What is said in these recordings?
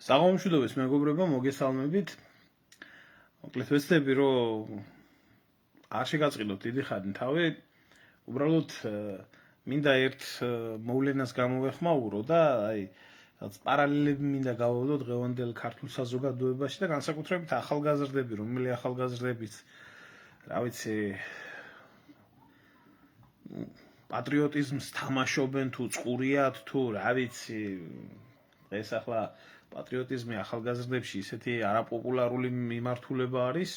საღამომშვიდობის მეგობრებო, მოგესალმებით. მოკლედ ვეცდები, რომ არ შეგაწყიდოთ დიდი ხანი თავი, უბრალოდ მინდა ერთ მოვლენას გამოვეხმაურო და რაც პარალელები მინდა გავავლო დღევანდელ ქართულ საზოგადოებაში და განსაკუთრებით ახალგაზრდები, რომელი ახალგაზრდებით, რა ვიცი, პატრიოტიზმს თამაშობენ თუ წყურიათ თუ რა ვიცი, დღეს ახლა პატრიოტიზმი ახალგაზრდებში ისეთი არაპოპულარული მიმართულება არის,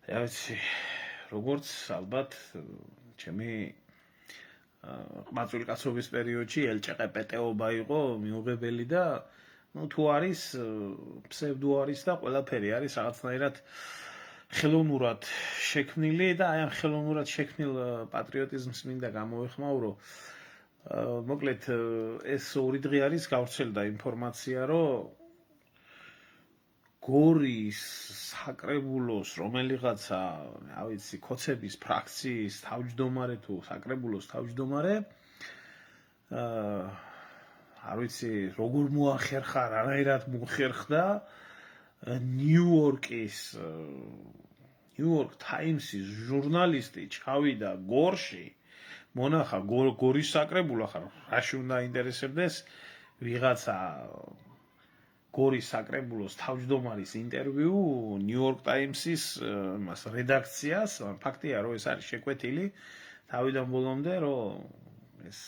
რა ვიცი, როგორც ალბათ ჩემი ყმაწვილი კაცობის პერიოდში ელჭყპტ-ობა იყო მიუღებელი და თუ არის ფსევდო არის და ყველაფერი არის რაღაცნაირად ხელოვნურად შექმნილი და აი ამ ხელოვნურად შექმნილ პატრიოტიზმს მინდა გამოვეხმაურო. მოკლედ ეს ორი დღე არის გავრცელდა ინფორმაცია, რომ გორის საკრებულოს რომელიღაცა, რა ვიცი, ქოცების ფრაქციის თავმჯდომარე თუ საკრებულოს თავმჯდომარე არ ვიცი, როგორ მოახერხა, რანაირად მოხერხდა ნიუ-იორკ ტაიმსის ჟურნალისტი ჩავიდა გორში, მონახა გორის საკრებულო, ხარ რაში უნდა ინტერესებდეს ვიღაცა გორის საკრებულოს თავმჯდომარის ინტერვიუ ნიუ-იორკ ტაიმსის რედაქციას, ფაქტია, რომ ეს არის შეკვეთილი თავიდან ბოლომდე, რომ ეს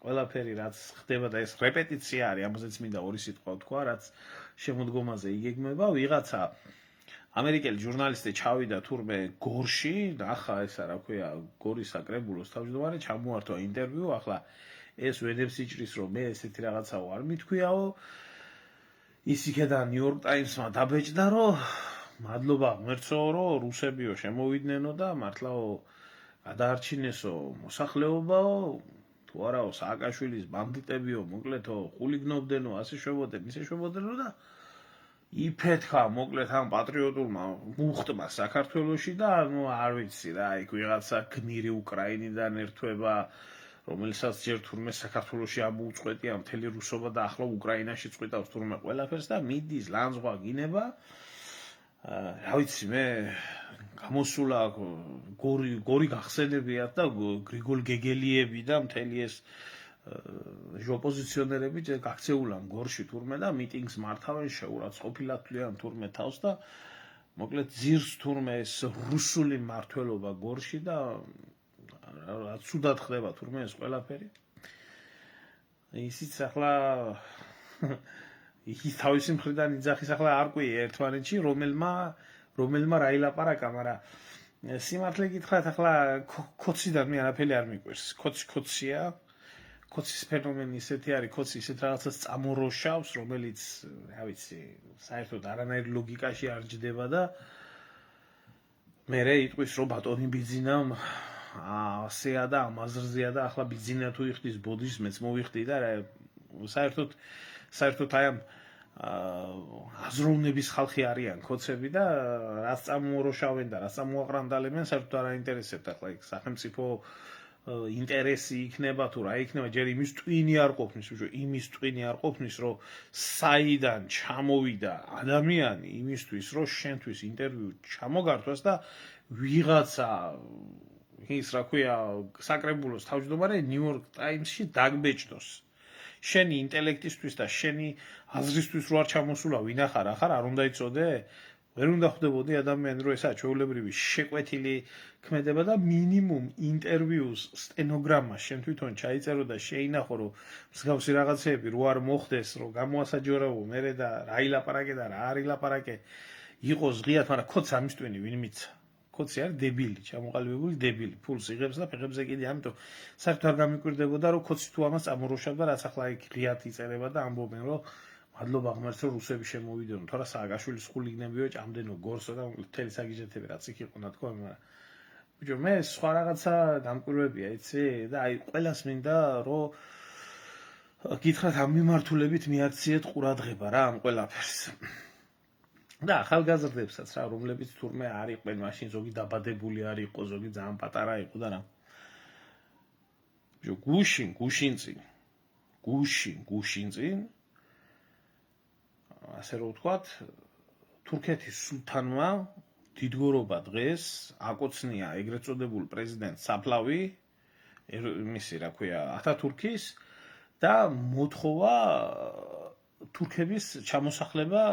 ყველაფერი რაც ხდება და ეს რეპეტიცია არის, ამაზეც მინდა ორი სიტყვა ვთქვა, რაც შემოდგომაზე იგეგმება, ვიღაცა ამერიკელი ჟურნალისტი ჩავიდა თურმე გორში, ნახა ესა რა ქვია, გორის საკრებულოს თავმჯდომარე, ჩამოართვა ინტერვიუ, ახლა ეს ვენებს იჭრის, რომ მე ესეთი რაღაცაო არ მithქვიაო. ის იქედან ნიუ-იორკ ტაიმსმა დაბეჭდა, რომ მადლობა ღმერთსო, რომ რუსებიო შემოვიდნენ და მართლაო გადაარჩინესო მოსახლეობაო, თუ არაო სააკაშვილის ბანდიტებიო, მოკლედო ხულიგნობდენო, ასე შვებოდენ, ისე შვებოდენო და იფეთქა მოკლედ ამ პატრიოტულმა მუხტმა საქართველოში და არ ვიცი რა, იქ ვიღაცა გმირი უკრაინიდან ერთვება, რომელსაც ჯერ თურმე საქართველოში ამოუწყვეტია მთელი რუსობა და ახლა უკრაინაში წყვიტავს თურმე ყველაფერს და მიდის ლანძღვა გინება. რა ვიცი, მე გამოსულა გორი გახსენებიათ და გრიგოლ გეგელიები და მთელი ეს ოპოზიციონერები გაქცეულან გორში თურმე და მიტინგს მართავენ, შეურაცხყოფილად თვლიან თურმე თავს და მოკლედ ძირს თურმე ეს რუსული მმართველობა გორში და რაც ცუდად ხდება თურმე ეს ყველაფერი. ისიც ახლა ის თავისი მხრიდან იძახის, ახლა არ ყვია ერთმანეთში რომელმა რა ილაპარაკა, მაგრამ სიმართლე გითხრათ, ახლა ქოციდან მე არაფერი არ მიყვარს. ქოცია, ქოცის ფენომენი ისეთი არის, ქოცი ისეთ რაღაცას წამოროშავს, რომელიც, რა ვიცი, საერთოდ არანაირ ლოგიკაში არ ჯდება და მერე იტყვის, რომ ბატონი ბიძინამ ასეა და ამაზრზეა და ახლა ბიძინა თუ იხდის ბოდის მეც მოვიხდი და საერთოდ აი ამ აზროვნების ხალხი არიან ქოცები და რაც წამოროშავენ და რაც წამოაყრანდალებენ, საერთოდ არ აინტერესებთ ახლა იქ სახელმწიფო ინტერესი იქნება თუ რა იქნება, ჯერ იმის ტვინი არ ყოფნის, რომ საიდან ჩამოვიდა ადამიანი იმისთვის, რომ შენთვის ინტერვიუ ჩამოგართვას და ვიღაცა ის რა ქვია, საკრებულოს თავმჯდომარე ნიუ-იორკ ტაიმსში დაგბეჭდოს. შენი ინტელექტისთვის და შენი აზრისთვის რო არ ჩამოსულა, ვინ ახარ, არ უნდა იცოდე? ვერ უნდა ხვდებოდი ადამიანი, რომ ესაა ჩვეულებრივი შეკვეთილი ქმედება და მინიმუმ ინტერვიუს სტენოგრამა შენ თვითონ ჩაიწერო და შეინახო, რომ მსგავსი რაღაცეები რო არ მოხდეს, რომ გამოასაჯორაო მერე და რა ილაპარაკე და რა არ ილაპარაკე, იყოს ღიად, მაგრამ ქოც ამის ტვინი ვინ მიცა? ქოცი არის დებილი, ჩამოყალიბებული დებილი, ფულს იღებს და ფეხებზე კიდე, ამიტომ საერთოდ არ გამიკვირდებოდა, რომ ქოცი თუ ამას წამოროშავდა, რაც ახლა იქ ღიად იწერება და ამბობენ, რომ მადლობა ღმერთს, რომ რუსები შემოვიდნენო, თორე სააკაშვილის ხულიგნებიო ჭამდენო გორსო და მთელი საგიჟეთები რაც იქ იყო ნათქვამი, მაგრამ ბიჭო, მე სხვა რაღაცა დამკვირვებია, იცი? და აი ყველას მინდა, რომ გითხრათ ამ მიმართულებით მიაქციეთ ყურადღება რა ამ ყველაფერს. და ახალგაზრდებსაც რა, რომლებიც თურმე არ იყვნენ, მაშინ ზოგი დაბადებული არ იყო, ზოგი ძალიან პატარა იყო და რა. გუშინ წინ ასე რომ ვთქვათ, თურქეთის სულთანმა დიდგორობა დღეს აკოცნია ეგრეთ წოდებულ პრეზიდენტ საფლავი, მისი რა ქვია, ათათურქის და მოთხოვა თურქების ჩამოსახლება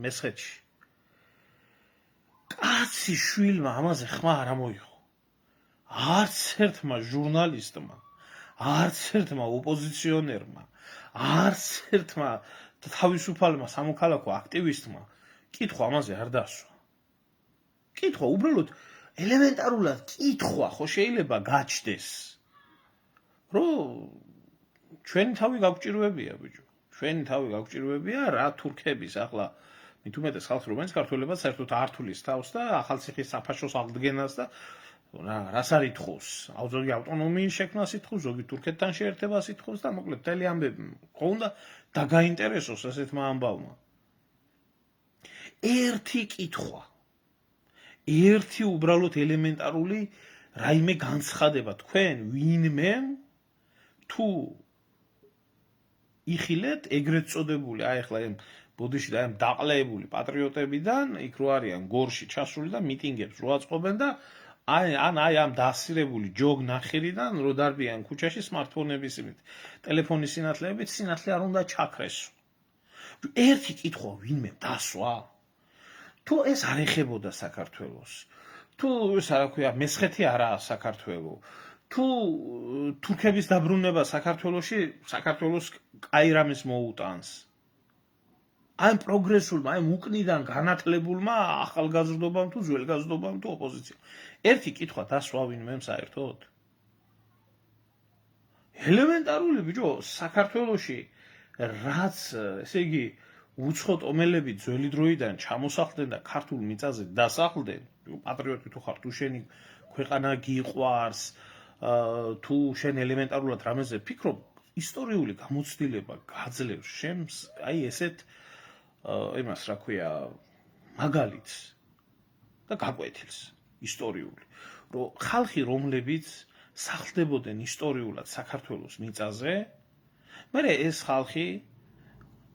მესხეთში. კაცი შვილმა ამაზე ხმა არ ამოიღო. არც ერთმა ჟურნალისტმა, არც ერთმა ოპოზიციონერმა, არც ერთმა თავისუფალმა სამოქალაქო აქტივისტმა კითხვა ამაზე არ დასვა. კითხვა, უბრალოდ ელემენტარულად კითხვა ხო შეიძლება გაჩნდეს, რომ ჩვენი თავი გაგვჭირვებია, ბიჭო. ჩვენი თავი გაგვჭირვებია რა თურქების ახლა მით უმეტეს ხალხი რომელიც ქართველებად საერთოდ არ თulis თავს და ახალციხის საფაშოს აღდგენას და რას არ ითხოვს. ზოგი ავტონომიის შექმნას ითხოვს, ზოგი თურქეთთან შეერთებას ითხოვს და მოკლედ მთელი ამბები ხო უნდა დაგაინტერესოს ესეთმა ამბავმა. ერთი კითხვა, ერთი უბრალოდ ელემენტარული რაიმე განცხადება თქვენ ვინმე თუ იხილეთ ეგრეთ წოდებული, აი ახლა ამ ბოდიში და ამ დაყლეებული პატრიოტებიდან, იქ რო არიან გორში ჩასული და მიტინგებს რო აწყობენ და აი ამ დასირებული ჯოგ ნახირიდან რო დარბიან ქუჩაში smartphone-ების იმით, ტელეფონის სინათლეებით, სინათლე არ უნდა ჩაქრესო. ერთი კითხვა ვინმე დასვა? თუ ეს არ ეხებოდა საქართველოს, თუ ეს რა ქვია, მესხეთი არაა საქართველო, თუ თურქების დაბრუნება საქართველოს კაი რამის მოუტანს. აი პროგრესულმა, აი უკნიდან განათლებულმა ახალგაზრდობამ თუ ძველგაზრდობამ თუ ოპოზიციამ. ერთი კითხვა დასვა ვინმე საერთოდ? ელემენტარული ბიჭო, საქართველოში რაც, ესე იგი, უცხო ტომელები ძველი დროიდან ჩამოსახლდნენ და ქართულ მიწაზე დასახლდნენ, პატრიოტი თუ ხარ, თუ შენი ქვეყანა გიყვარს, თუ შენ ელემენტარულად რამეზე ფიქრობ, ისტორიული გამოცდილება გაძლევს შენს აი ესეთ იმას რა ქვია, მაგალითს და გაკვეთილს ისტორიული, რომ ხალხი რომლებიც სახლდებოდნენ ისტორიულად საქართველოს მიწაზე, მერე ეს ხალხი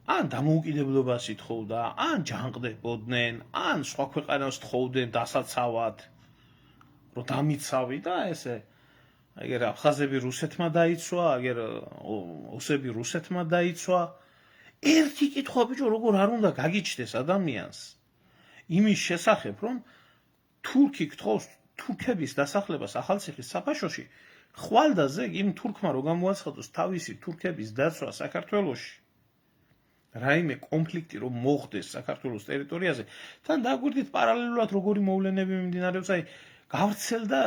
ან დამოუკიდებლობას ითხოვდა, ან ჯანყდებოდნენ, ან სხვა ქვეყანას თხოვდნენ დასაცავად, რომ დამიცავი და ესე აგერ აფხაზები რუსეთმა დაიცვა, აგერ ოსები რუსეთმა დაიცვა. ერთი კითხვა ბიჭო, როგორ არ უნდა გაგიჩნდეს ადამიანს იმის შესახებ, რომ თურქი გთხოვს თურქების დასახლებას ახალციხის საფაშოში, ხვალ და ზეგ იმ თურქმა რო გამოაცხადოს თავისი თურქების დაცვა საქართველოში, რაიმე კონფლიქტი რომ მოხდეს საქართველოს ტერიტორიაზე, თან დაგვირდით პარალელურად როგორი მოვლენები მიმდინარეობს, აი გავრცელდა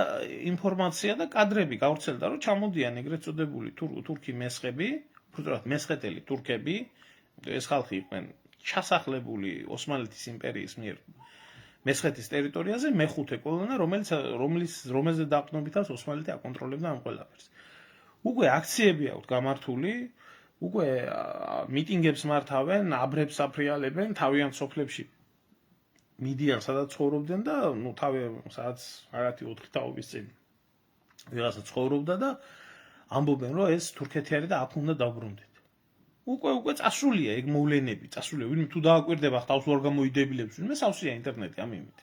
ინფორმაცია და კადრები გავრცელდა, რომ ჩამოდიან ეგრეთ წოდებული თურქი მესხები, უბრალოდ მესხეთელი თურქები, ეს ხალხი იყვნენ ჩასახლებული ოსმალეთის იმპერიის მიერ მესხეთის ტერიტორიაზე მეხუთე კოლონა, რომელზე დაყრდნობითაც ოსმალეთი აკონტროლებდა ამ ყველაფერს. უკვე აქციები აქვთ გამართული, უკვე მიტინგებს მართავენ, აბრებს აფრიალებენ, თავიანთ სოფლებში მიდიან, სადაც ცხოვრობდნენ და სადაც რაღაცი 4 თაობის წინ ვიღაცა ცხოვრობდა და ამბობენ, რომ ეს თურქეთი არის და აქ უნდა დაბრუნდეთ. უკვე წასულია ეგ მოვლენები, წასულია. ვინმე თუ დააკვირდება ხტავს ვარ გამოიდებილებს, ვინმე სავსეა ინტერნეტი ამ იმით.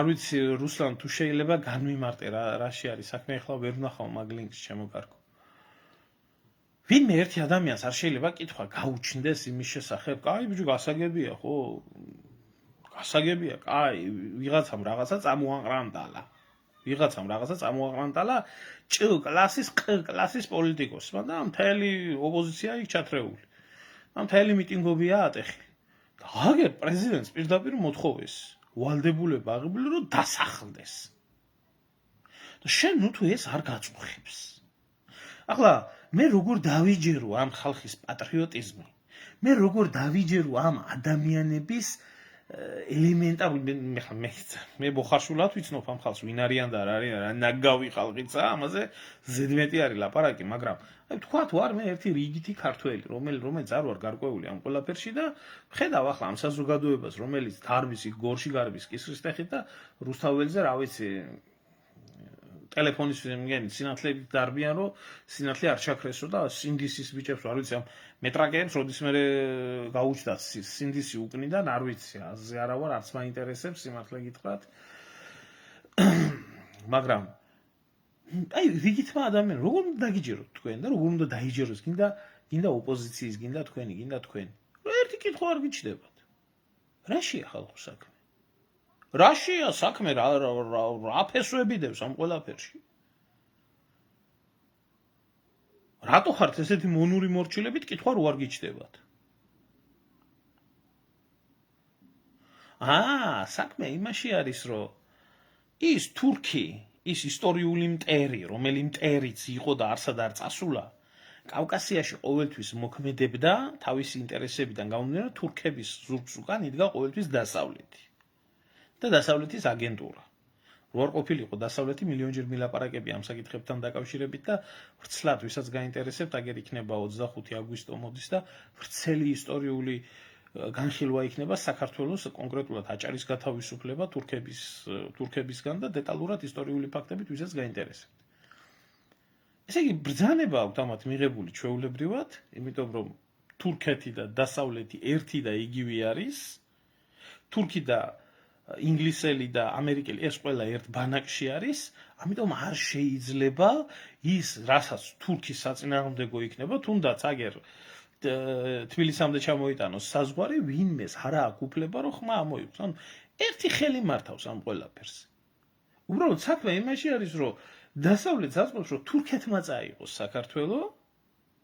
არ ვიცი რუსლან თუ შეიძლება განვიმარტე რაში არის საქმე, ახლა ვერ ვნახავ მაგ ლინკს შემოკარგო. ვინმე ერთი ადამიანს არ შეიძლება კითხვა გაუჩნდეს იმის შესახებ, კაი ბიჭო, გასაგებია ხო? გასაგებია, კაი, ვიღაცამ რაღაცა წამოაყრანტალა. ჭ კლასის, ყ კლასის პოლიტიკოსმა და მთელი ოპოზიცია იქ ჩათრეული. და მთელი მიტინგობია ატეხილი. და აგერ პრეზიდენტს პირდაპირ მოთხოვეს ვალდებულება აღებული, რომ დასახლდეს. და შენ თუ ეს არ გაწუხებს. ახლა მე როგორ დავიჯერო ამ ხალხის პატრიოტიზმი, მე როგორ დავიჯერო ამ ადამიანების ელემენტარული მე ბოხარშულად ვიცნობ ამ ხალხს ვინ არიან და რა არიან, ნაგავი ხალხიცა, ამაზე ზედმეტი არის ლაპარაკი, მაგრამ აი თქვათ ვარ მე ერთი რიგითი ქართველი, რომელიც არ ვარ გარკვეული ამ ყველაფერში და ხედავ ახლა ამ საზოგადოებას, რომელიც დარბის იქ გორში გარბის კისრის ტეხით და რუსთაველზე რა ვიცი ტელეფონის მგენი სინათლეებით დარბიან, რომ სინათლე არ ჩაქრესო და სინდისის ბიჭებს არ ვიცი ამ მეტრაკეებს როდის მე გაუჩნდა სინდისი უკნიდან არ ვიცი აზე არა ვარ არც მაინტერესებს სიმართლე გითხრათ მაგრამ აი რიგითმა ადამიანს როგორ უნდა დაგიჯეროთ თქვენ და როგორ უნდა დაიჯეროს გინდა ოპოზიციის გინდა თქვენი ერთი კითხვა არ გიჩნდებათ რაშია ხალხო საქმე რაშია საქმე რა ფესვები დევს ამ ყველაფერში რატო ხართ ესეთი მონური მორჩილებით კითხვა რო არ გიჩნდებათ საქმე იმაში არის რომ ის თურქი ის ისტორიული მტერი რომელი მტერიც იყო და არსად არ წასულა კავკასიაში ყოველთვის მოქმედებდა თავისი ინტერესებიდან გამომდინარე თურქების ზურგს უკან იდგა ყოველთვის დასავლეთი და დასავლეთის აგენტურა. რო არ ყოფილიყო დასავლეთი მილიონჯერ მილაპარაკები ამ საკითხებთან დაკავშირებით და ვრცლად ვისაც გაინტერესებთ აგერ იქნება 25 აგვისტო მოდის და ვრცელი ისტორიული განხილვა იქნება საქართველოს კონკრეტულად აჭარის გათავისუფლება თურქებისგან და დეტალურად ისტორიული ფაქტებით ვისაც გაინტერესებთ. ესე იგი ბრძანება აქვს ამათ მიღებული ჩვეულებრივად, იმიტომ რომ თურქეთი და დასავლეთი ერთი და იგივე არის. თურქი და ინგლისელი და ამერიკელი ეს ყველა ერთ ბანაკში არის, ამიტომ არ შეიძლება ის რასაც თურქის საწინააღმდეგო იქნება, თუნდაც აგერ თბილისამდე ჩამოიტანოს საზღვარი, ვინმეს არა აქვს უფლება რომ ხმა ამოიღოს. ანუ ერთი ხელი მართავს ამ ყველაფერს. უბრალოდ საქმე იმაში არის, რომ დასავლეთს აწყობს, რომ თურქეთმა წაიღოს საქართველო,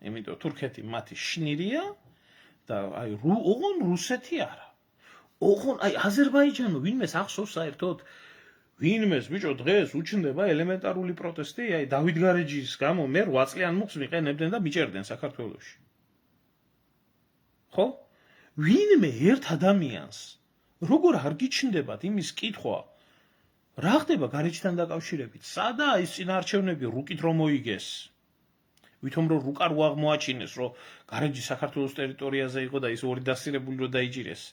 იმიტომ თურქეთი მათი შნირია და აი ოღონ რუსეთი არა. ოღონ აი აზერბაიჯანო ვინმეს ახსოვს საერთოდ ვინმეს ბიჭო დღეს უჩნდება ელემენტარული პროტესტი აი დავით გარეჯის გამო მე 8 წლიან მუხს მიყენებდნენ და მიჭერდნენ საქართველოში ხო ვინმე ერთ ადამიანს როგორ არ გიჩნდებათ იმის კითხვა რა ხდება გარეჯთან დაკავშირებით სადა ის წინაარჩევნები რუკით რომ მოიგეს ვითომ რომ რუკა რო აღმოაჩინეს რომ გარეჯი საქართველოს ტერიტორიაზე იყო და ის ორი დასირებული რო დაიჭირეს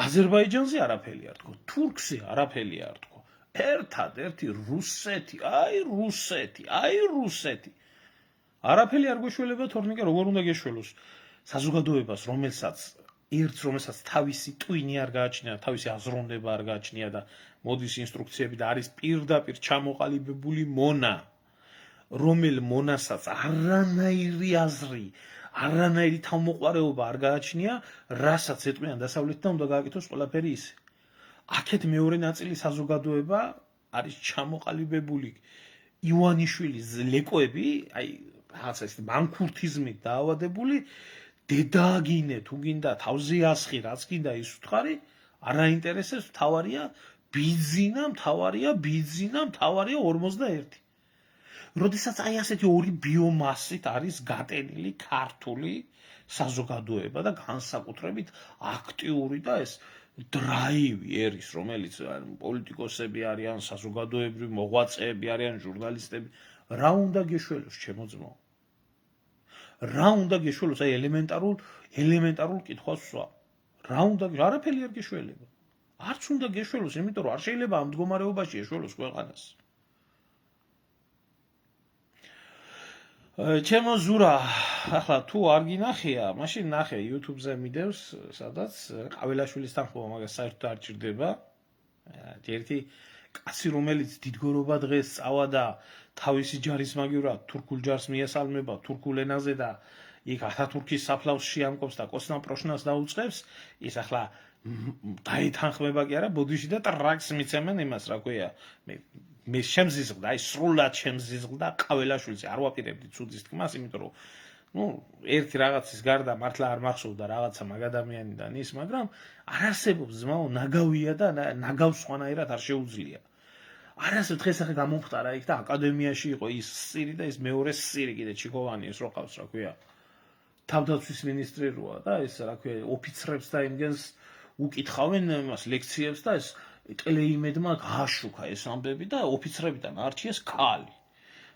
აზერბაიჯანზე არაფერი არ თქო, თურქზე არაფერი არ თქო. ერთადერთი რუსეთი. არაფერი არ გვეშველება თორნიკე როგორ უნდა გეშველოს საზოგადოებას, რომელსაც თავისი ტვინი არ გააჩნია, თავისი აზროვნება არ გააჩნია და მოდის ინსტრუქციები და არის პირდაპირ ჩამოყალიბებული მონა, რომელ მონასაც არანაირი აზრი არანაირი თავმოყარეობა არ გააჩნია, რასაც ეტყვიან დასავლეთთან უნდა გააკეთოს ყველაფერი ისე. აქეთ მეორე ნაწილი საზოგადოება არის ჩამოყალიბებული ივანიშვილის ლეკოები, აი რაღაცა ის მანქურთიზმით დაავადებული, დედაგინე თუ გინდა თავზე ასხი, რაც გინდა ის უთხარი, არ აინტერესებს, მთავარია ბიძინა, მთავარია 51. როდესაც აი ასეთი ორი ბიომასით არის გატენილი ქართული საზოგადოება და განსაკუთრებით აქტიური და ეს დრაივი ერის, რომელიც პოლიტიკოსები არიან, საზოგადოებრივი მოღვაწეები არიან, ჟურნალისტები, რა უნდა გეშველოს, ჩემო ძმო? რა უნდა გეშველოს, აი ელემენტარულ კითხვას ვსვა. რა უნდა არაფერი არ გეშველება. არც უნდა გეშველოს, იმიტომ რომ არ შეიძლება ამ მდგომარეობაში ეშველოს ქვეყანას. ჩემო ზურა, ახლა თუ არ გინახია, მაშინ ნახე YouTube-ზე მიდევს, სადაც ყაველაშვილის თანხმობა მაგას საერთოდ არ ჭირდება. ერთი კაცი, რომელიც დიდგორობა დღეს წავა და თავისი ჯარის მაგივრად თურქულ ჯარს მიესალმება თურქულ ენაზე და იქ ათათურქის საფლავს შეამკობს და კოსნა პროშნას დაუწყებს, ის ახლა დაეთანხმება კი არა, ბოდიში და ტრაქს მიცემენ იმას, რა ქვია. მე შემზიზღდა, აი სრულად შემზიზღდა ყაველაშვილს არ ვაპირებდი ცუდის თქმას, იმიტომ რომ ერთი რაღაცის გარდა მართლა არ მახსოვდა რაღაცა მაგ ადამიანიდან ის, მაგრამ არ არსებობს ძმაო, ნაგავია და ნაგავს სხვანაირად არ შეუძლია. არ არსებობს დღეს ახლა გამომხტარა იქ და აკადემიაში იყო ის სირი და ის მეორე სირი კიდე ჩიქოვანი ის რო ყავს, რა ქვია. თავდაცვის მინისტრი როა და ეს რა ქვია, ოფიცრებს და იმგენს უკითხავენ იმას ლექციებს და ეს კლეიმედმა გააშუქა ეს ამბები და ოფიცრებიდან არჩიეს ქალი,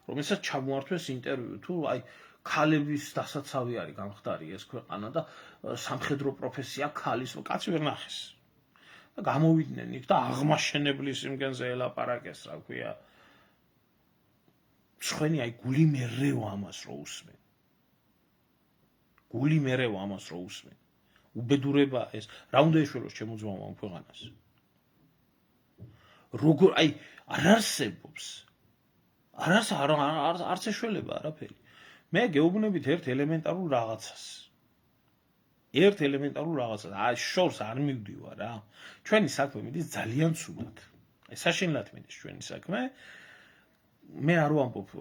რომელსაც ჩამოართვეს ინტერვიუ თუ აი ქალების დასაცავი არის გამხდარი ეს ქვეყანა და სამხედრო პროფესია ქალის კაცი ვერ ნახეს. და გამოვიდნენ იქ და აღმაშენებლის იმგენზე ელაპარაკეს, რა ქვია. ცხენი აი გული მერეო ამას რო უსმენ. გული მერეო ამას რო უსმენ. უბედურება ეს რა უნდა ეშველოს ჩემო ძმაო ამ ქვეყანას. როგორ აი არ არსებობს. არც ეშველება არაფერი. მე გეუბნებით ერთ ელემენტარულ რაღაცას. შორს არ მივდივარ რა. ჩვენი საქმე მიდის ძალიან ცუდად. აი საშინლად მიდის ჩვენი საქმე. მე არ ვამბობ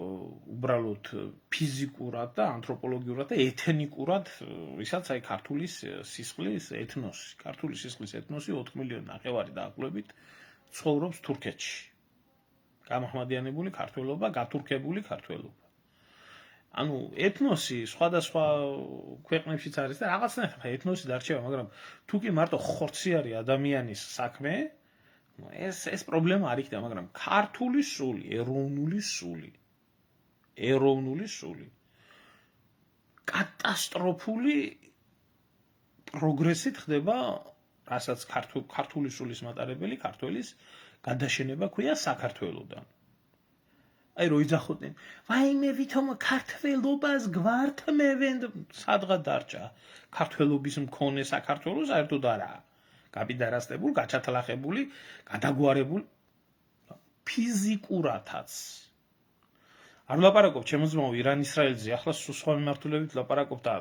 უბრალოდ ფიზიკურად და ანთროპოლოგიურად და ეთნიკურად, ვისაც აი ქართული სისხლის ეთნოსი 4 მილიონი ნახევარი დაახლოებით ცხოვრობს თურქეთში. გამაჰმადიანებული ქართველობა, გათურქებული ქართველობა. ანუ ეთნოსი სხვადასხვა ქვეყნებშიც არის და რაღაცნაირად ეთნოსი დარჩება, მაგრამ თუ კი მარტო ხორცი არის ადამიანის საქმე, ეს პრობლემა არ იქნება, მაგრამ ქართული სული, ეროვნული სული კატასტროფული პროგრესით ხდება, რასაც ქართული სულის მატარებელი ქართველის გადაშენება ქვია საქართველოდან. აი რო იძახოდნენ, ვაიმე ვითომ ქართველობას გვართმევენ, სადღაც დარჩა. ქართველობის მქონე საქართველოს საერთოდ არაა. გაბიდარასტებული, გაჩათლახებული, გადაგვარებული ფიზიკურათაც. არ ლაპარაკობ ჩემო ძმაო ირან-ისრაელზე, ახლა სხვა მიმართულებით ლაპარაკობ და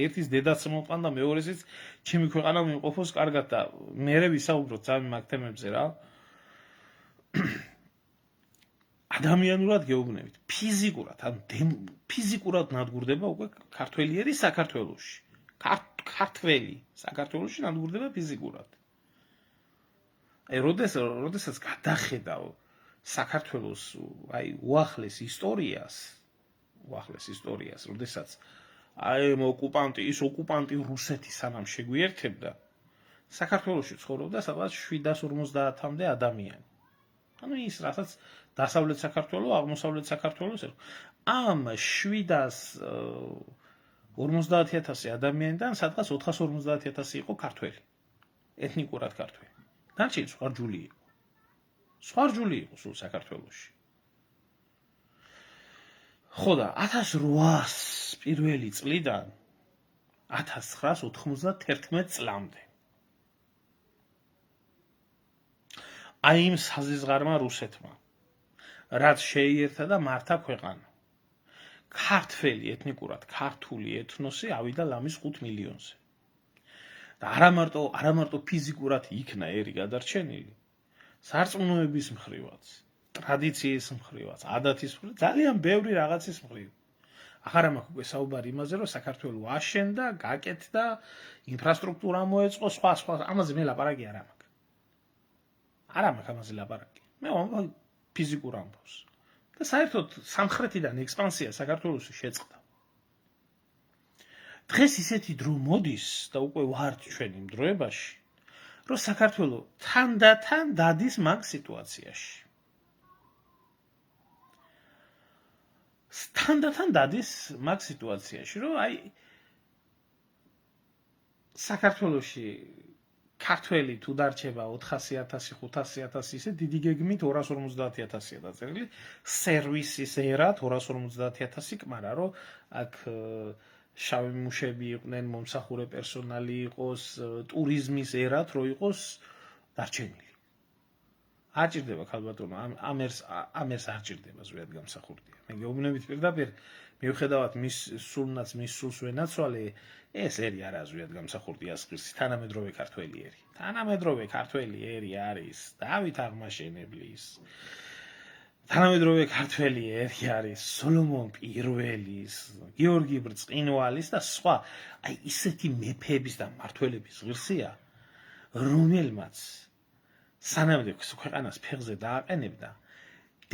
ერთის დედაც მოყვან და მეორესიც ჩემი ქვეყანა მიმყოფოს კარგად და მერე ვისაუბროთ ძალიან მაგ თემებზე რა. ადამიანურად გეუბნებით, ფიზიკურად ნადგურდება უკვე ქართველიერი საქართველოში. ქართველი საქართველოში ნადგურდება ფიზიკურად. აი როდესაც გადახედავ საქართველოს აი უახლეს ისტორიას, როდესაც აი ოკუპანტი რუსეთი სანამ შეგვიერთებდა, საქართველოში ცხოვრობდა სადღაც 750-მდე ადამიანი. ანუ ის რასაც დასავლეთ საქართველოს, აღმოსავლეთ საქართველოს ამ 750,000 ადამიანიდან სადღაც 450,000 იყო ქართველი. ეთნიკურად ქართველი. დარჩენილი სხვა რჯული იყო სულ საქართველოში. ხო და 1800 პირველი წლიდან 1991 წლამდე აი იმ საზღვარგარმა რუსეთმა რაც შეიერთა და მართა ქვეყანა. ეთნიკურად ქართული ეთნოსი ავიდა ლამის 5 მილიონზე. და არა მარტო ფიზიკურად იქნა ერი გადარჩენილი, სარწმუნოების მხრივაც, ტრადიციის მხრივაც, ადათის მხრივაც, ძალიან ბევრი რაღაცის მხრივ. ახლა რა მაქვს უკვე საუბარი იმაზე, რომ საქართველო აშენდა, გაკეთდა, ინფრასტრუქტურა მოეწყო, სხვა ამაზე მე ლაპარაკი არ მაქვს. ამაზე ლაპარაკი. მე ვამბობ ფიზიკურ ამბავს. და საერთოდ სამხრეთიდან ექსპანსია საქართველოში შეწყდა. დღეს ისეთი დრო მოდის და უკვე ვართ ჩვენ იმ დროებაში, რომ საქართველო თანდათან დადის მაგ სიტუაციაში. რომ აი საქართველოში ქართველი თუ დარჩება 400,000, 500,000 ისე დიდი გეგმით 250,000 დაწერილი, სერვისის ერად 250,000 კმარა, რომ აქ შავი მუშები იყვნენ, მომსახურე პერსონალი იყოს, ტურიზმის ერად რო იყოს დარჩენილი. არ ჭირდება ქალბატონო, ამ ერს არ ჭირდება ზვიად გამსახურდია. მე გეუბნებით პირდაპირ, მიუხედავად მის სულს ვენაცვალე, ეს ერი არა ზვიად გამსახურდიას ღირსი, თანამედროვე ქართველი ერი არის დავით აღმაშენებლის. თანამედროვე ქართველი ერი არის სოლომონ პირველის, გიორგი ბრწყინვალის და სხვა, აი ისეთი მეფეების და მმართველების ღირსია, რომელმაც სანამდე ქვეყანას ფეხზე დააყენებდა,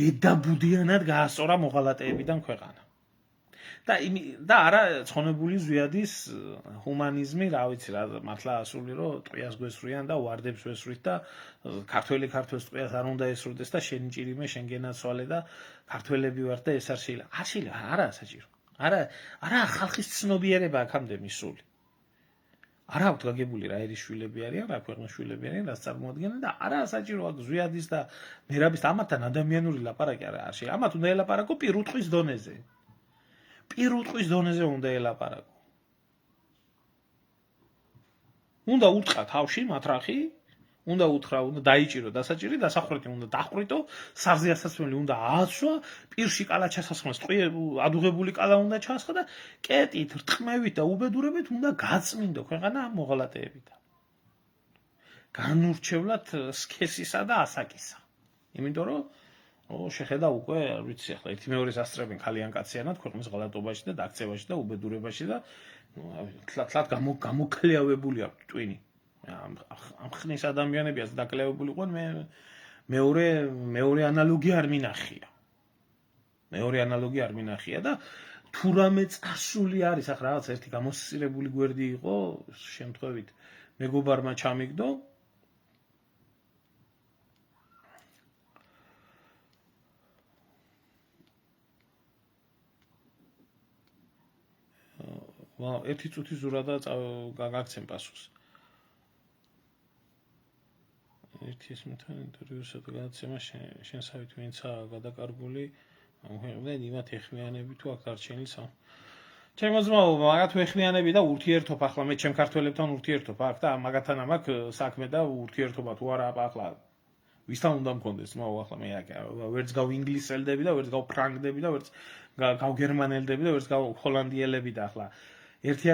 დედაბუდიანად გაასწორა მოღალატეებიდან ქვეყანა. და არა ცხონებული ზვიადის ჰუმანიზმი, რა ვიცი რა, მართლა ასული რომ ტყვიას გვესვრიან და ვარდებს ვესვრით და ქართველი ქართველს ტყვიას არ უნდა ესროდეს და შენი ჭირიმე შენ გენაცვალე და ქართველები ვართ და ეს არ შეიძლება. არა საჭირო. არა ხალხის ცნობიერება აქამდე მისული. არა აქვს გაგებული რა ერის შვილები არიან, რა ქვეყნის შვილები არიან, რაც წარმოადგენენ და არა საჭირო აქვს ზვიადის და მერაბის ამათთან ადამიანური ლაპარაკი არა არ შეიძლება. ამათ უნდა ელაპარაკო პირუტყვის დონეზე. პირუტყვის დონეზე უნდა ელაპარაკო. უნდა უთხრა თავში მათრახი, უნდა უთხრა, უნდა დაიჭირო დასაჭირი, დასახრეთი უნდა დახრიტო, სარზე ასასმელი უნდა ააცვა, პირში კალა ჩასასხმას, ადუღებული კალა უნდა ჩასხა და კეტით, რტყმევით და უბედურებით უნდა გაწმინდო ქვეყანა ამ მოღალატეებიდან. განურჩევლად სქესისა და ასაკისა. იმიტომ რომ შეხედა უკვე, არ ვიცი, ახლა ერთი მეორეს ასწრებენ ქალიან კაციანად ქვეყნის ღალატობაში და დაქცევაში და უბედურებაში და თლათ გამოკლეავებული აქვს ტვინი. ამ ხნის ადამიანებიაც დაკლევებული იყვნენ მეორე ანალოგი არ მინახია. მეორე ანალოგი არ მინახია და თუ რამე წასული არის, ახლა რაღაც ერთი გამოსწირებული გვერდი იყო, შემთხვევით მეგობარმა ჩამიგდო. ერთი წუთი ზურადა გაგაცემ პასუხს. ერთი ეს მეთან ინტერვიუსა და გადაცემა შენსავით ვინცაა გადაკარგული ამხელებდნენ იმათ ეხმიანები თუ აქ დარჩენილი სამ. ჩემო ძმაო, მაგათ ვეხმიანები და ურთიერთობ ახლა მე ჩემ ქართველებთან ურთიერთობ აქ და მაგათთან ამაკ საქმე და ურთიერთობა თუ არა ახლა ვისთან უნდა მქონდეს ძმაო ახლა მე აქ ვერც გავ ინგლისელდები და ვერც გავ ფრანგდები და ვერც გავ გერმანელდები და ვერც გავ ჰოლანდიელები და ახლა ერთი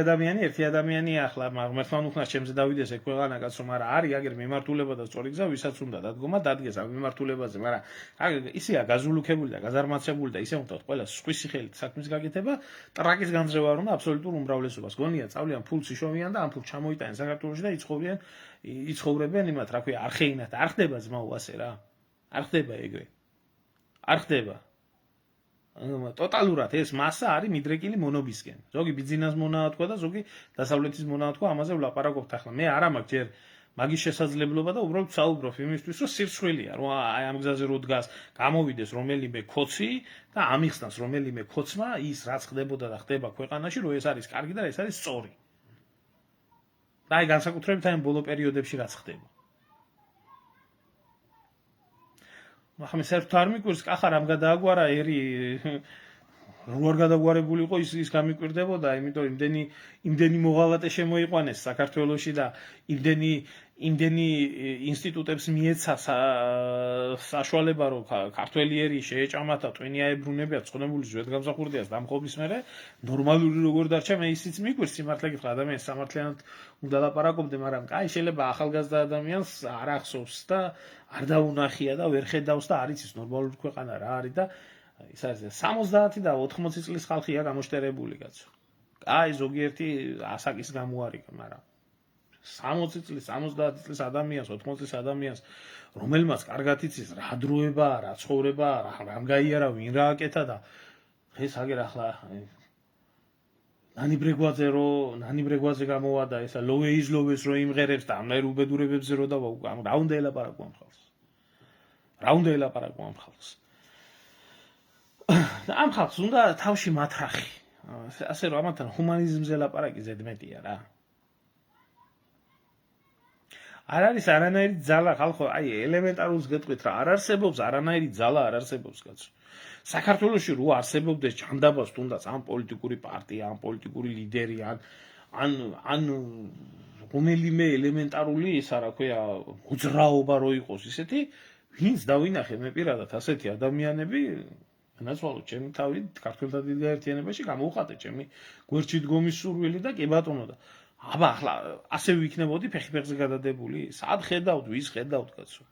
ადამიანი ახლა მართლან უხნას ჩემზე დავიდეს ეგ ქვეყანა კაცო, მაგრამ არის აგერ მიმართულება და სწორი გზა, ვისაც უნდა დადგომა, დადგეს ამ მიმართულებაზე, მაგრამ ისეა გაზულუქებული და გაზარმაცებული და ისე უნდა ყველა სხვისი ხელით საქმის გაკეთება, ტრაკის განძრევა არ უნდა აბსოლუტურ უმრავლესობას. გონია წავლიან ფულს იშოვიან და ამ ფულს ჩამოიტანენ საქართველოში და იცხოვრებენ იმათ, რა ქვია, არხეინათ, არ ხდება ძმაო ასე რა. არ ხდება ეგრე. არ ხდება. ტოტალურად ეს მასა არის მიდრეკილი მონობისკენ. ზოგი ბიძინას მონაათქვა და ზოგი დასავლეთის მონაათქვა, ამაზე ვლაპარაკობთ ახლა. მე არ მაქვს ჯერ მაგის შესაძლებლობა და უბრალოდ საუბრობ იმისთვის, რომ სირცხვილია, რომ აი ამ გზაზე რო დგას, გამოვიდეს რომელიმე ქოცი და ამიხსნას რომელიმე ქოცმა ის რაც ხდებოდა და ხდება ქვეყანაში, რომ ეს არის კარგი და ეს არის სწორი. და აი განსაკუთრებით აი ბოლო პერიოდებში რაც ხდება. ახლა საერთოდ არ მიკვირს, კახარ ამ გადააგვარა ერი რო არ გადაგვარებული იყო ის გამიკვირდებოდა, იმიტომ იმდენი მოღალატე შემოიყვანეს საქართველოში და იმდენი ინსტიტუტებს მიეცა საშუალება რომ ქართველი ერი შეეჭამათ და ტვინი აებრუნებიათ ცხონებული ზვეთგამსახურდიას დამხობის მერე ნორმალური როგორ დარჩა მე ისიც მიკვირს სიმართლე გითხრა ადამიანს სამართლიანად უნდა ლაპარაკობდე, მაგრამ კაი შეიძლება ახალგაზრდა ადამიანს არ ახსოვს და არ დაუნახია და ვერ ხედავს და არის ის ნორმალური ქვეყანა რა არის და ის არის 70 და 80 წლის ხალხია გამოშტერებული კაცო. კაი ზოგიერთი ასაკის გამოარიგა, მაგრამ 60 წლის, 70 წლის ადამიანს, 80 წლის ადამიანს, რომელმაც კარგად იცის რა დროებაა, რა ცხოვრებაა, რამ გაიარა, ვინ რა აკეთა და ეს აგერ ახლა ნანი ბრეგვაძე გამოვა და ესა ლოვეის რო იმღერებს და ამნაირ უბედურებებზე რო დავა, რა უნდა ელაპარაკო ამ ხალხს. რა უნდა ელაპარაკო ამ ხალხს. ამ ხალხს უნდა თავში მათრახი. ასე რომ ამათთან ჰუმანიზმზე ლაპარაკი ზედმეტია რა. არ არის არანაირი ძალა ხალხო, აი ელემენტარულს გეტყვით რა, არ არსებობს არანაირი ძალა არ არსებობს კაცო. საქართველოში რო არსებობდეს ჯანდაბას თუნდაც ამ პოლიტიკური პარტია, ამ პოლიტიკური ლიდერი, ან რომელიმე ელემენტარული ისა რა ქვია, მოძრაობა რო იყოს ისეთი, ვინც დავინახე მე პირადად ასეთი ადამიანები, განაცვალოთ ჩემი თავი ქართველთა დიდ გაერთიანებაში გამოვხატე ჩემი გვერდში დგომის სურვილი და კი ბატონო და აბა ახლა ასე ვიქნებოდი ფეხი-ფეხზე გადადებული? სად ხედავთ, ვის ხედავთ კაცო?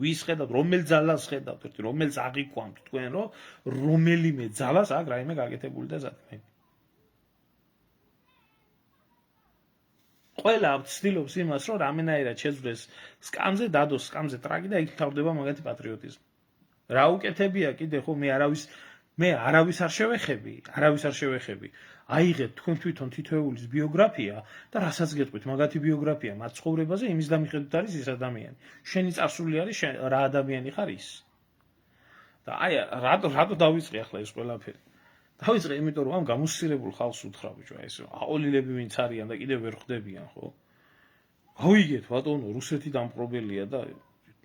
ვის ხედავთ, რომელ ძალას ხედავთ, რომელს აღიქვამთ თქვენ, რომ რომელიმე ძალას აქ რაიმე გაკეთებული და ზათმე. ყველა ცდილობს იმას, რომ რამენაირად შეძლოს სკამზე დადოს, სკამზე ტრაკი და იქ თავდება მაგათი პატრიოტიზმი. რა უკეთებია კიდე ხო მე არავის არ შევეხები. აიღეთ თქვენ თვითონ თითოეულის ბიოგრაფია და რასაც გეტყვით მაგათი ბიოგრაფია მათ ცხოვრებაზე იმის დამიხედვით არის ის ადამიანი. შენი წარსული არის რა ადამიანი ხარ ის. და აი რატო დავიწყე ახლა ეს ყველაფერი? დავიწყე იმიტომ რომ ამ გამოსცირებულ ხალხს უთხრა ბიჭო, ეს აყოლილები ვინც არიან და კიდევ ვერ ხვდებიან ხო? გავიგეთ ბატონო, რუსეთი დამპყრობელია და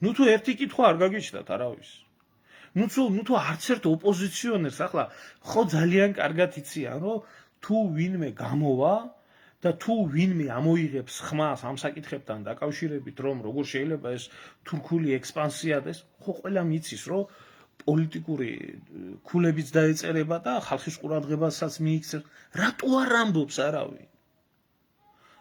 ნუ თუ ერთი კითხვა არ გაგიჩნდათ არავის. ნუ თუ არც ერთ ოპოზიციონერს ახლა ხო ძალიან კარგად იციან, რომ თუ ვინმე გამოვა და თუ ვინმე ამოიღებს ხმას ამ საკითხებთან დაკავშირებით, რომ როგორ შეიძლება ეს თურქული ექსპანსია და ეს ხო ყველა მიცის, რომ პოლიტიკური ქულებიც დაეწერება და ხალხის ყურადღებასაც მიიქცევს. რატო არ ამბობს არავინ?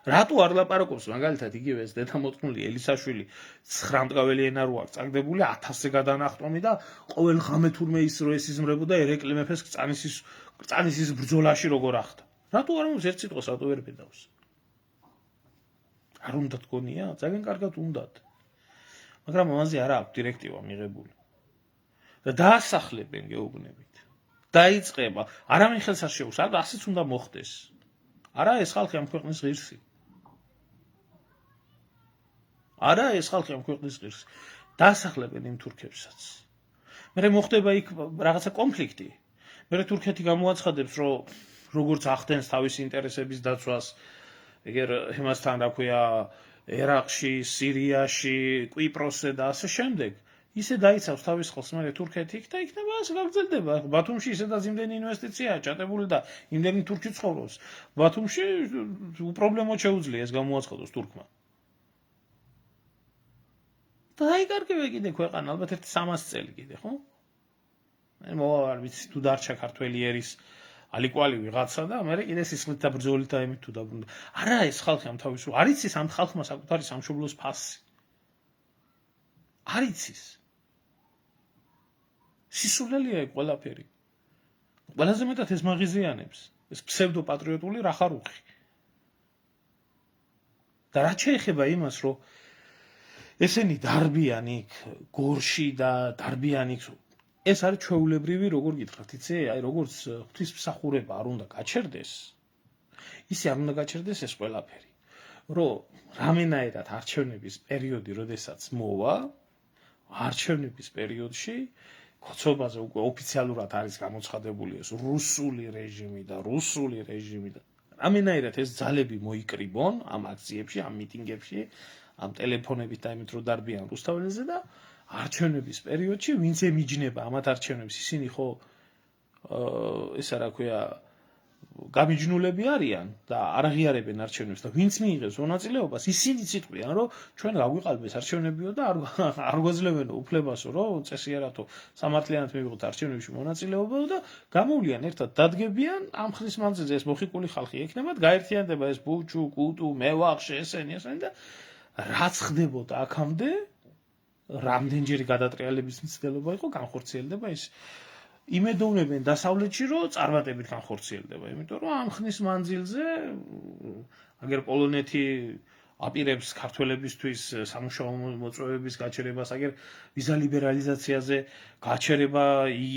რატო არ ლაპარაკობს მაგალითად იგივე ეს დედამოწმული ელისაშვილი 9 მდგაველი ენა რო აქვს წაგდებული 1000-ზე გადანახტომი და ყოველ ღამე თურმე ის რო ესიზმრებოდა ერეკლე მეფეს კრწანისის ბრძოლაში როგორ ახდა. რატო არ ამბობს ერთ სიტყვას, რატო ვერ ბედავს? არ უნდა თქონია? ძალიან კარგად უნდათ. მაგრამ ამაზე არა აქვს დირექტივა მიღებული. და დაასახლებენ გეუბნებით. დაიწყება. არავინ ხელს არ შეუს, ასეც უნდა მოხდეს. არა ეს ხალხი ამ ქვეყნის ღირსი. არა ეს ხალხი ამ ქვეყნის ღირსი. დაასახლებენ იმ თურქებსაც. მე მოხდება იქ რაღაცა კონფლიქტი. მე თურქეთი გამოაცხადებს, რომ როგორც ახდენს თავისი ინტერესების დაცვას, ეგერ იმასთან რა ქვია, ერაყში, სირიაში, კვიპროსზე და ასე შემდეგ. ისე დაიცავს თავის ხელს მე თურქეთი იქ და იქნება ასე გაგრძელდება. ბათუმში ისედაც იმდენი ინვესტიციაა ჩატებული და იმდენი თურქი ცხოვრობს. ბათუმში უპრობლემოდ შეუძლია ეს გამოაცხადოს თურქმა. და დაიკარგებია კიდე ქვეყანა, ალბათ ერთი 300 წელი კიდე, ხო? მე მოვა არ ვიცი თუ დარჩა ქართველი ერის ალიკვალი ვიღაცა და მე კიდე სისხლით და ბრძოლით და იმით თუ დაბრუნდა. არა ეს ხალხი ამ თავისუფლ არ იცის ამ ხალხმა საკუთარი სამშობლოს ფასი. არ იცის. სისულელია ეგ ყველაფერი. ყველაზე მეტად ეს მაღიზიანებს, ეს ფსევდოპატრიოტული რახარუხი. და რაც შეეხება იმას, რომ ესენი დარბიან იქ გორში და დარბიან იქ ეს არის ჩვეულებრივი როგორ გითხრათ, იცი? აი როგორც ღვთისმსახურება არ უნდა გაჩერდეს, ისე არ უნდა გაჩერდეს ეს ყველაფერი. რომ რამენაირად არჩევნების პერიოდი, როდესაც მოვა, არჩევნების პერიოდში კოცობაზე უკვე ოფიციალურად არის გამოცხადებული ეს რუსული რეჟიმი და რამენაირად ეს ძალები მოიკრიბონ ამ აქციებში, ამ მიტინგებში, ამ ტელეფონებით და იმით რომ დარბიან რუსთაველზე და არჩევნების პერიოდში ვინც ემიჯნება ამათ არჩევნებს ისინი ხო ესა რა ქვია გამიჯნულები არიან და არ აღიარებენ არჩევნებს და ვინც მიიღებს მონაწილეობას ისინიც იტყვიან რომ ჩვენ გაგვიყალბეს არჩევნებიო და არ გვაძლევენო უფლებასო რომ წესიარათო სამართლიანად მივიღოთ არჩევნებში მონაწილეობაო და გამოვლიან ერთად დადგებიან ამ ხნის მანძილზე ეს მოხიკული ხალხი ექნებათ გაერთიანდება ეს ბუჩუ კუტუ მევახში ესენი და რაც ხდებოდა აქამდე რამდენჯერი გადატრიალების მცდელობა იყო განხორციელდება ის იმედოვნებენ დასავლეთში რომ წარმატებით განხორციელდება იმიტომ რომ ამ ხნის მანძილზე აგერ პოლონეთი აპირებს ქართველებისთვის სამუშაო მოწვევების გაჩერებას აგერ ვიზა ლიბერალიზაციაზე გაჩერება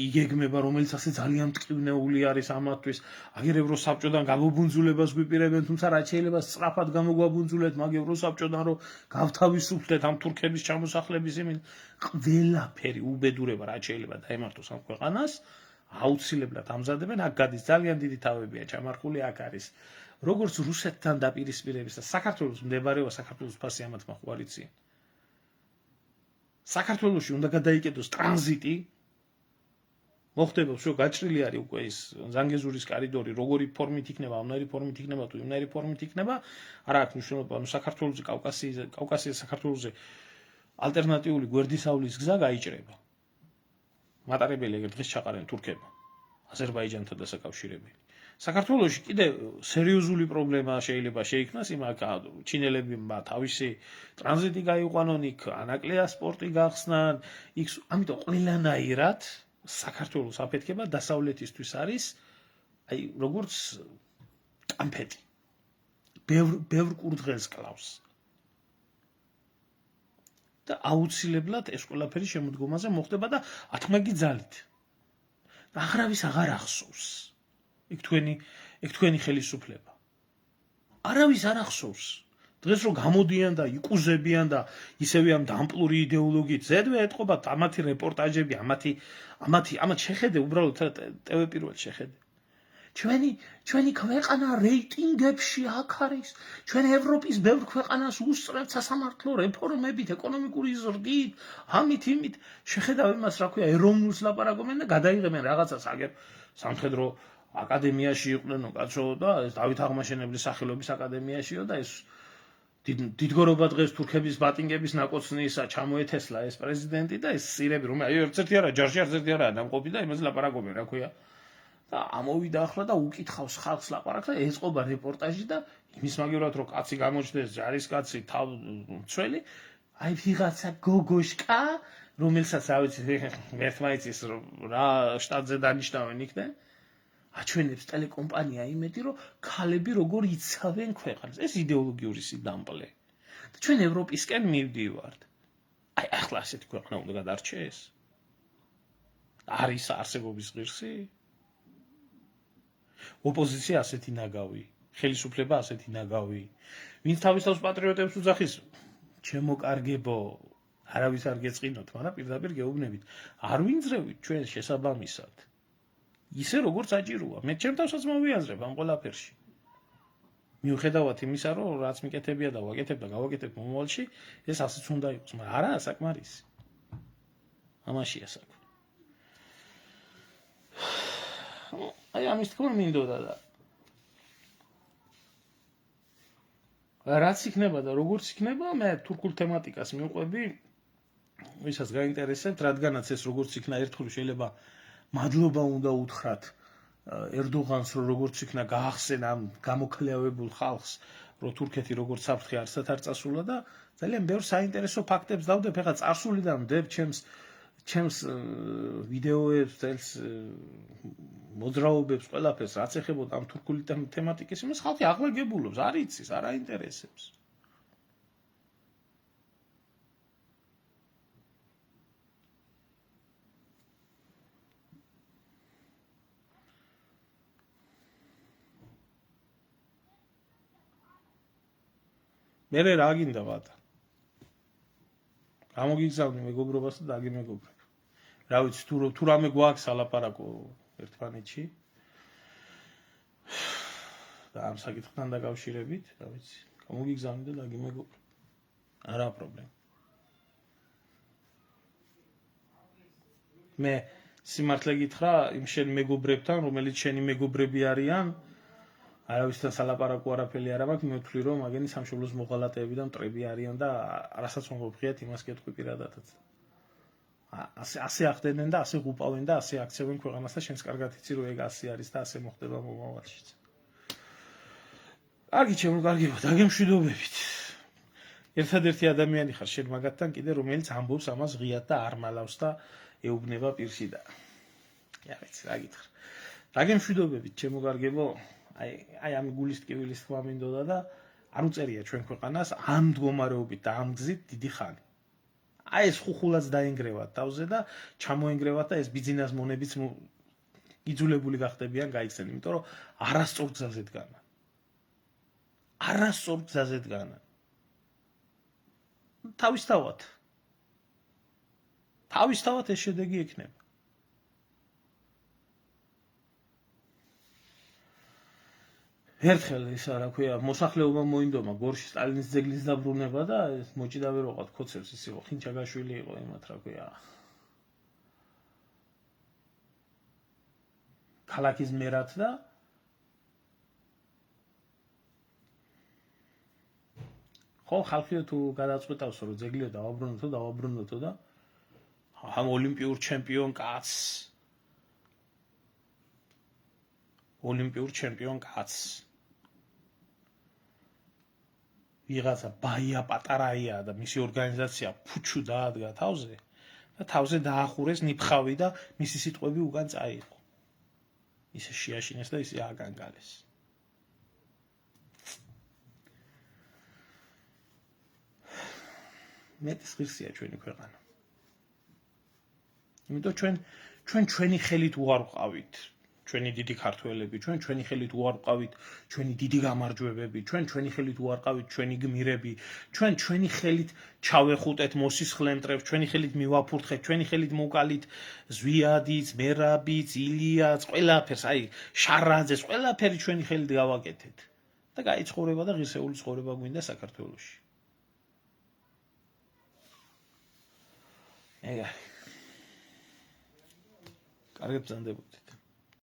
იგეგმება რომელიც ასე ძალიან მტკივნეული არის ამათთვის აგერ ევროსაბჭოდან გამობუნძულებას გვიპირებენ თუმცა რაც შეიძლება სწრაფად გამოგვაბუნძულეთ მაგ ევროსაბჭოდან რომ გავთავისუფლდეთ ამ თურქების ჩამოსახლების იმით ყველაფერი უბედურება რაც შეიძლება დაემართოს ამ ქვეყანას აუცილებლად ამზადებენ აქ გადის ძალიან დიდი თავებია ჩამარხული აქ არის როგორც რუსეთთან დაპირისპირების და საქართველოს მდებარეობა საქართველოს ფასი ამათ მახვარიციან. საქართველოში უნდა გადაიკეტოს ტრანზიტი. მოხდება, რომ გაჭრილი არის უკვე ის ზანგეზურის კორიდორი, როგორი ფორმით იქნება, ამნაირი ფორმით იქნება თუ იმნაირი ფორმით იქნება, არ აქვს მნიშვნელობა, ანუ საქართველოს კავკასიის საქართველოს ალტერნატიული გვერდისავლის გზა გაიჭრება. მატარებელი ეგრე დღეს ჩაყარენ თურქებმა აზერბაიჯანთან დასაკავშირებელი. საქართველოში კიდე სერიოზული პრობლემა შეიძლება შეიქმნას იმ ჩინელებმა თავისი ტრანზიტი გაიყვანონ იქ ანაკლია სპორტი გახსნან იქ ამიტომ ყველანაირად საქართველოს აფეთქება დასავლეთისთვის არის აი როგორც კამფეტი ბევრ კურდღელს კლავს და აუცილებლად ეს ყველაფერი შემოდგომაზე მოხდება და ათმაგი ძალით და აღარავის აღარ ახსოვს იქ თქვენი ხელისუფლება. არავის არ ახსოვს. დღეს რომ გამოდიან და იკუზებიან და ისევე ამ დამპლური იდეოლოგიით ზედვე ეთყობათ ამათი რეპორტაჟები, ამათ შეხედე უბრალოდ ტევე პირველ შეხედე. ჩვენი ქვეყანა რეიტინგებში აქ არის. ჩვენ ევროპის ბევრ ქვეყანას უსწრებთ სასამართლო რეფორმებით, ეკონომიკური ზრდით, ამით იმით. შეხედავ იმას, რა ქვია, ეროვნულს ლაპარაკობენ და გადაიღებენ რაღაცას აგერ სამხედრო აკადემიაში იყვნენ კაცო და ეს დავით აღმაშენებლის სახელობის აკადემიაშიო და ეს დიდგორობა დღეს თურქების ბატინგების ნაკოცნისა ჩამოეთესლა ეს პრეზიდენტი და ეს სირები რომ აი ერთ-ერთი არა ჯარში ერთ-ერთი არა დამყოფი და იმას ლაპარაკობენ რა ქვია და ამოვიდა ახლა და უკითხავს ხალხს ლაპარაკს და ეწყობა რეპორტაჟი და იმის მაგივრად რომ კაცი გამოჩნდეს ჯარისკაცი თავმცველი აი ვიღაცა გოგოშკა რომელსაც რა ვიცი ერთმანეთს რა შტატზე დანიშნავენ იქნე აჩვენებს ტელეკომპანია იმედი რომ ქალები როგორ იცავენ ქვეყანას ეს იდეოლოგიური სიდამპლე და ჩვენ ევროპისკენ მივდივართ აი ახლა ასეთი ქვეყანა უნდა გადარჩეს არის არსებობის ღირსი ოპოზიცია ასეთი ნაგავი ხელისუფლება ასეთი ნაგავი ვინც თავის პატრიოტებს უძახის ჩემო კარგებო არავის არ გეწყინოთ მაგრამ პირდაპირ გეუბნებით არ ვინძრევით ჩვენ შესაბამისად ისე როგორც საჭიროა მე ჩემ თავსაც მოვიაზრებ ამ ყველაფერში მიუხედავად იმისა რომ რაც მიკეთებია და ვაკეთებ და გავაკეთებ მომავალში ეს ასეც უნდა იყოს მაგრამ არა საკმარისი ამაშია საქმე აი ამის თქმა მინდოდა და რაც იქნება და როგორც იქნება მე თურქულ თემატიკას მივყვები ვისაც გაინტერესებთ რადგანაც ეს როგორც იქნა ერთხელ შეიძლება მადლობა უნდა უთხრათ ერდოღანს რომ როგორც იქნა გაახსენა ამ გამოკლევებულ ხალხს რომ თურქეთი როგორც საფრთხე არსად არ წასულა და ძალიან ბევრ საინტერესო ფაქტებს დავდებ ეხლა წარსულიდან ვდებ ჩემს ვიდეოებს წელს მოძრაობებს ყველაფერს რაც ეხებოდა ამ თურქული თემატიკის იმას ხალხი აღლაგებულობს არ იცის არ აინტერესებს მე რა გინდა ვატა გამოგიგზავნე მეგობრობას და დაგიმეგობრებ რა ვიცი თუ რამე გვაქვს ალაპარაკო ერთმანეთში და ამ საკითხთან დაკავშირებით რა ვიცი გამოგიგზავნე და დაგიმეგობრებ არა პრობლემა მე სიმართლე გითხრა იმ შენ მეგობრებთან რომელიც შენი მეგობრები არიან არავისთან სალაპარაკო არაფერი არ აქვს მე ვთვლი რომ მაგენი სამშობლოს მოღალატეები და მტრები არიან და რასაც მომღებიათ იმას გეტყვი პირადადაც ასე ახდენენ და ასე ღუპავენ და ასე აქცევენ ქვეყანას და შენს კარგად იცი რომ ეგ ასე არის და ასე მოხდება მომავალშიც კარგი ჩემო კარგიო დაგემშვიდობებით ერთადერთი ადამიანი ხარ შენ მაგათთან კიდე რომელიც ამბობს ამას ღიად და არ მალავს და ეუბნება პირში და რა ვიცი რა გითხრა დაგემშვიდობებით ჩემო კარგებო აი ამ გულის ტკივილის თქმა მინდოდა და არ უწერია ჩვენ ქვეყანას ამ მდგომარეობით და ამ გზით დიდი ხანი აი ეს ხუხულაც დაენგრევათ თავზე და ჩამოენგრევათ და ეს ბიძინას მონებიც იძულებული გახდებიან გაიქცნენ იმიტომ რომ არასწორ გზაზე დგანან თავისთავად ეს შედეგი ექნება ერთხელ ისა რა ქვია მოსახლეობა მოინდომა გორში სტალინის ძეგლის დაბრუნება და ეს მოჭიდა ვერ ვიყავთ ქოცევს ის იყო ხინჩაგაშვილი იყო იმათ რა ქვია ქალაქის მერად და ხო ხალხი თუ გადაწყვეტავს რომ ძეგლიო დავაბრუნოთ და ამ ოლიმპიურ ჩემპიონ კაცს ვიღაცა ბაია პატარაია და მისი ორგანიზაცია ფუჩუ დაადგა თავზე და თავზე დაახურეს ნიფხავი და მისი სიტყვები უკან წაიღო ისე შეაშინეს და ისე აგანგალეს მეტის ღირსია ჩვენი ქვეყანა იმიტომ ჩვენ ჩვენი ხელით უარ ვყავით ჩვენი დიდი ქართველები, ჩვენი ხელით უარყავით ჩვენი დიდი გამარჯვებები, ჩვენი ხელით უარყავით ჩვენი გმირები, ჩვენი ხელით ჩავეხუტეთ მოსისხლე მტრებს, ჩვენი ხელით მივაფურთხეთ, ჩვენი ხელით მოვკალით ზვიადიც, მერაბიც, ილიაც, ყველაფერს, აი შარაძეს, ყველაფერი ჩვენი ხელით გავაკეთეთ. და გაიცხოვრება და ღირსეული ცხოვრება გვინდა საქართველოში. ეგ არის. კარგად ბრძანდებოდით.